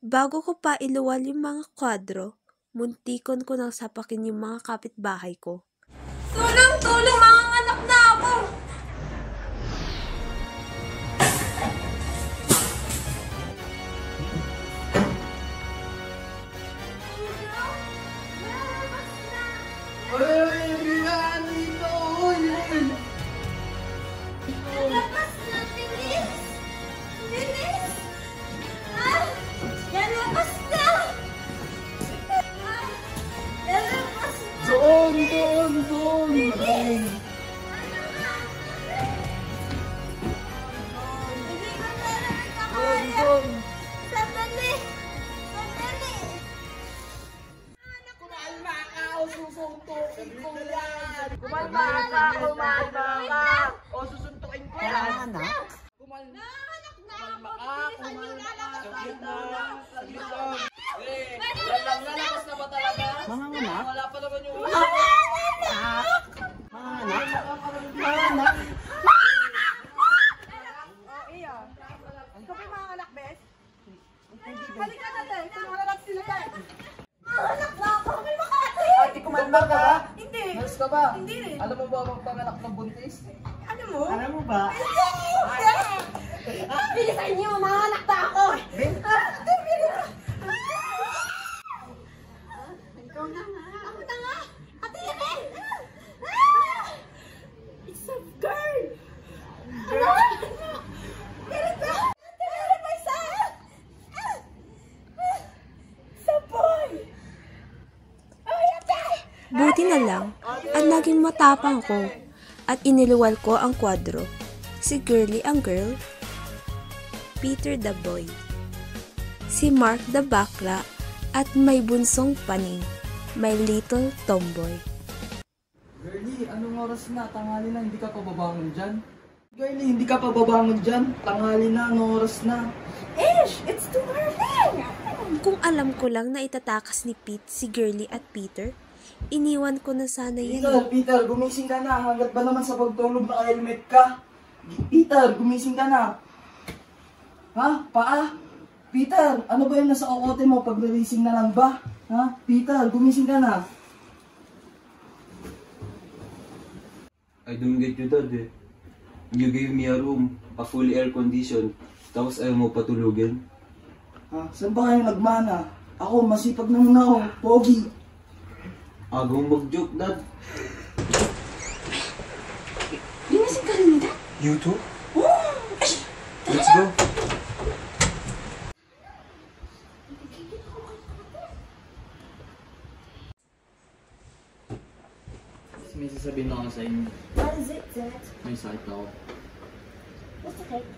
Bago ko pa iluwal yung mga kwadro, muntikon ko nang sapakin yung mga kapitbahay ko. Tulong! Tulong! Mga anak na ako! Lalabas na! Bilis! Bilis! Lalabas na! Lalabas na! Doon! Hindi ko talaga kaya! Sandali! Sandali! Kumalma ka o susuntukin ko yan! Kumalma ka! O susuntukin ko yan! Kumalma ka! Saglit lang! Lalabas na ba talaga? Mga anak? Wala pa naman yung... Mga anak? Iya. Ikaw pa yung mga anak, bes? Halika natin. Kung mga anak sila tayo. Mga anak na ako. May makati. Ate, kumalma ka ba? Hindi. Nurse ka ba? Hindi rin. Alam mo ba magpanganak ng buntis? Ano mo? Alam mo ba? Bilisan niyo, mga anak na ako. Ikaw na nga. Ako na nga. Ate Ellen. It's a girl. Meron ba? Meron ba isa? It's a boy. Ay, ate. Buti na lang at naging matapang ko at iniluwal ko ang kwadro. Si Girlie ang girl, Peter the boy, si Mark the bakla at may bunsong paning, my little tomboy. Girlie, anong oras na? Tanghali na, hindi ka pa babangon dyan? Girlie, hindi ka pa babangon dyan? Tanghali na, anong oras na? Ish, it's too early. Kung alam ko lang na itatakas ni Pete si Girlie at Peter, iniwan ko na sana yan. Peter, gumising ka na. Hanggat ba naman sa pagtulog na helmet ka? Peter, gumising ka na. Ha? Paa? Peter, ano ba yung nasa kokote mo? Pag-releasing na lang ba? Ha? Peter, gumising ka na. I don't get you, Dad eh. You gave me a room, a fully air conditioned, tapos ayaw mo patulugin. Ha? Saan ba kayo nagmana? Ako, masipag naman ako. Pogi. Agaw mag-joke, Dad. Ginising ka rin, Dad? You too? Let's go. May sasabihin ako sa inyo. What is it, Dad? May sakit ako. What's the cake?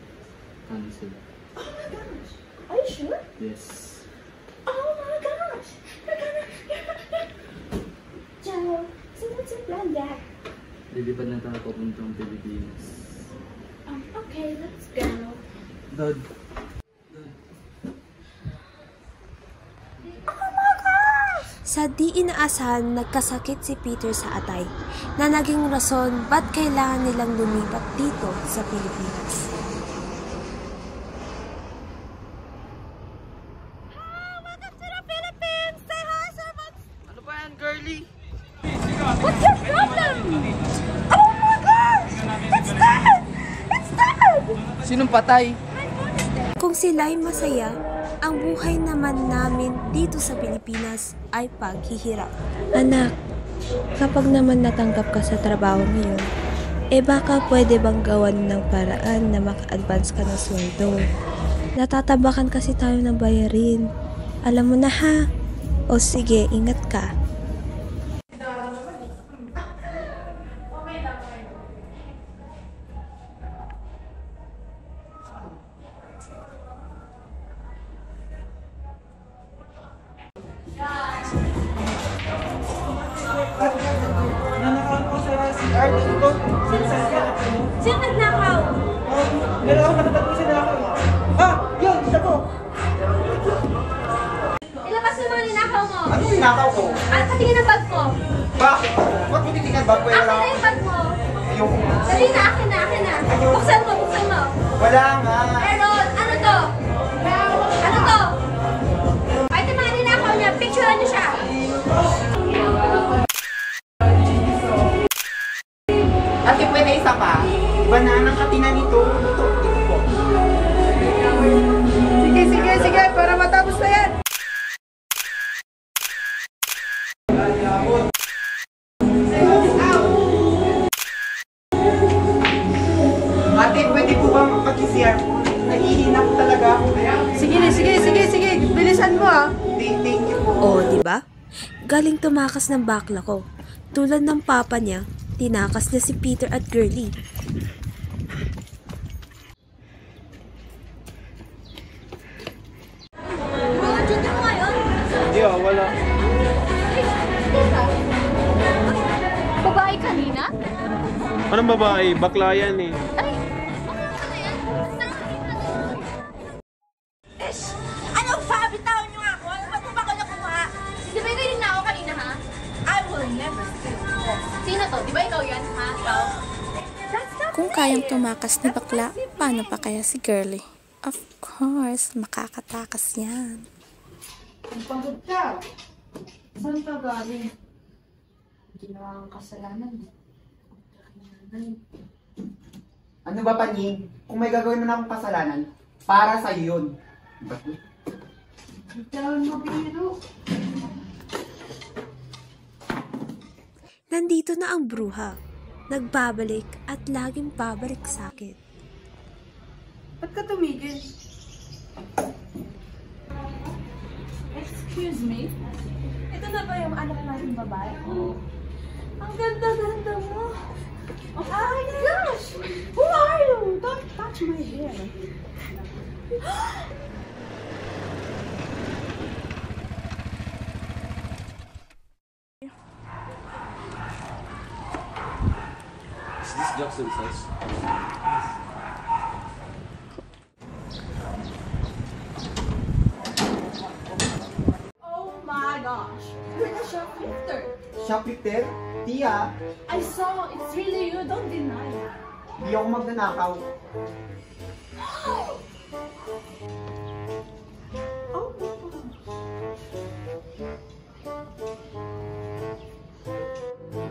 Cancer. Oh my gosh. Are you sure? Yes. Oh my gosh. Joe, so what's your plan, Dad? Lilipad na tayo papuntang Pilipinas. Okay, let's go. Dad. Sa di inaasahan, nagkasakit si Peter sa atay na naging rason ba't kailangan nilang lumipat dito sa Pilipinas. Welcome to the Philippines! Say hi, servants! Ano ba yan, Girlie? What's your problem? Oh my gosh! It's dead! It's dead! Sinong patay? Kung sila'y masaya, ang buhay naman namin dito sa Pilipinas ay paghihirap. Anak, kapag naman natanggap ka sa trabaho ngayon, baka pwede bang gawan ng paraan na maka-advance ka ng sweldo? Natatabakan kasi tayo ng bayarin. Alam mo na ha? O sige, ingat ka. Nanakaw ko sa CR dito. Sino nagnakaw? Meron ako nakatagpo sa nanakaw. Ah! Yun! Siya po! Ilabas mo mga ninakaw mo. Ano yung nakaw ko? Patingin ang bag mo. Bakit? Ba't mo titingnan ba? Akin na yung bag mo. Ayoko. Dali na, akin na, akin na. Buksan mo, buksan mo. Wala nga. Meron, ano to? Ano to? Bananang katina nito. Ito po. Sige, para matapos na yan. Ate, pwede po ba mag-CR po? Nahihina po talaga ako. Sige. Bilisan mo ah. Thank you po. O, di ba? Galing tumakas ng bakla ko. Tulad ng papa niya, tinakas niya si Peter at Girlie. Hindi wala. Babae kanina? Anong babae? Bakla yan eh. Ay, bakla ka na yan? Anong sabi tao niyo nga ako? Ano ba ito ba ko nakuha? Di ba ganyan na ako kanina, ha? I will never steal. Sino to? Di ba ikaw yan, ha? Ikaw? Kung kayang tumakas ni bakla, paano pa kaya si Girlie? Of course, makakatakas yan. Ang pagod ka. Saan ka galing? Ginawa kang kasalanan. Ano ba, Panyin? Kung may gagawin mo na akong kasalanan, para sa'yo yun. Tawag mo, biro. Nandito na ang bruha. Nagbabalik at laging babalik sa akin. Ba't ka tumigil? Excuse me? Ito na ba yung anak natin babae? Ang ganda-ganda mo! Oh my gosh! Who are you? Don't touch my hair. Is this Jackson's house? Oh my gosh! You're the shoplifter! Shoplifter? Tia, I saw it's really you. Don't deny it. di ako magnanakaw. Oh,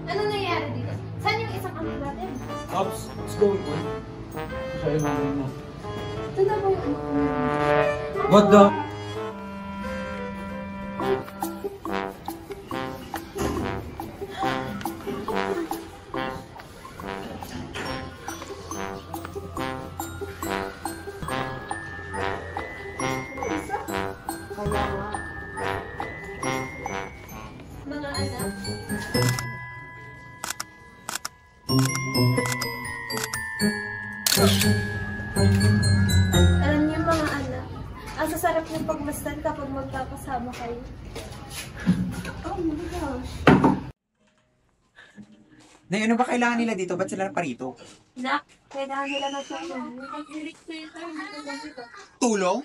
Ano nangyayari dito? Saan yung isang anak natin? Ops, what's going on? Sa'yo namin mo. Ito na ba yung anak natin? What the? Mga anak. Alam niyo mga anak, ang sasarap ng pagmasdan kapag magkakasama kayo. oh my gosh! Nay, ano ba kailangan nila dito? Ba't sila parito? Nak, kailangan nila na tulong. Tulong?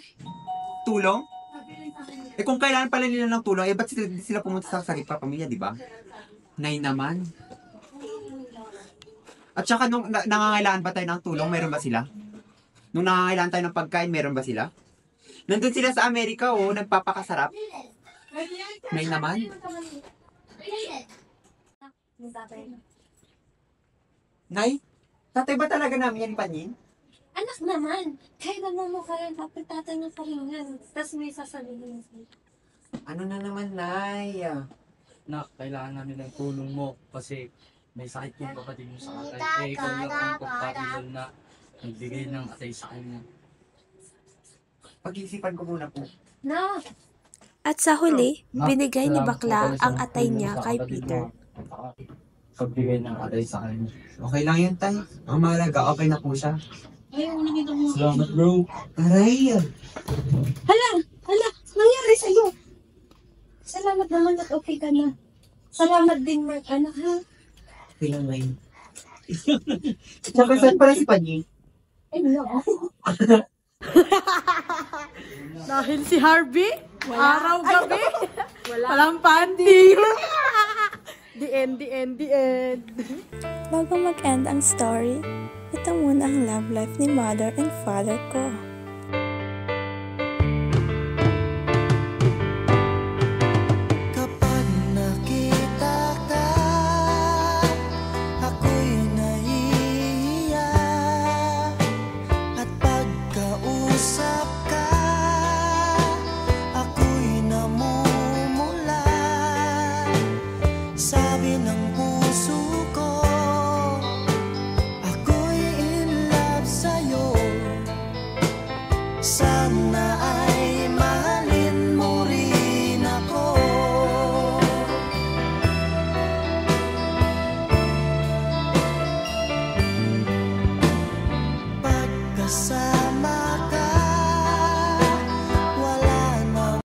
Tulong? Eh kung kailangan pala nila ng tulong, eh ba't sila pumunta sa sakit pa pamilya, di ba? Nay naman. At saka nung nangangailangan ba tayo ng tulong, meron ba sila? Nung nangangailangan tayo ng pagkain, meron ba sila? Nandun sila sa Amerika, oh, nagpapakasarap. Nay naman. Nay, tatay ba talaga namin yan, Panyin? Anak naman, kahit naman mo kaya dapat tatay na pa rin yan. Tapos may sasabihin sa'yo. Ano na naman, Nay? Nak, kailangan namin ng tulong mo kasi may sakit yung kapatid mo sa atay. Eh, ikaw lang ang compatible na nagbigay ng atay sa kanya. Pag-isipan ko muna po. No. At sa huli, binigay ni bakla ang atay niya kay Peter. Pagbigay ng atay sa kanya. Okay lang yun, Tay. Ang mahalaga, okay na po siya. Salamat, bro. Aray! Hala, nangyari sa'yo. Salamat naman at okay ka na. Salamat din, Mark, anak, ha? Okay lang, Nay. Tsaka saan pala si Panyi? Ay, no. Dahil si Harvey, araw-gabi, walang panty. The end. Bago mag-end ang story, ito muna ang love life ni mother and father ko. Kapag nakita ka, ako'y naiiyak. puso ko.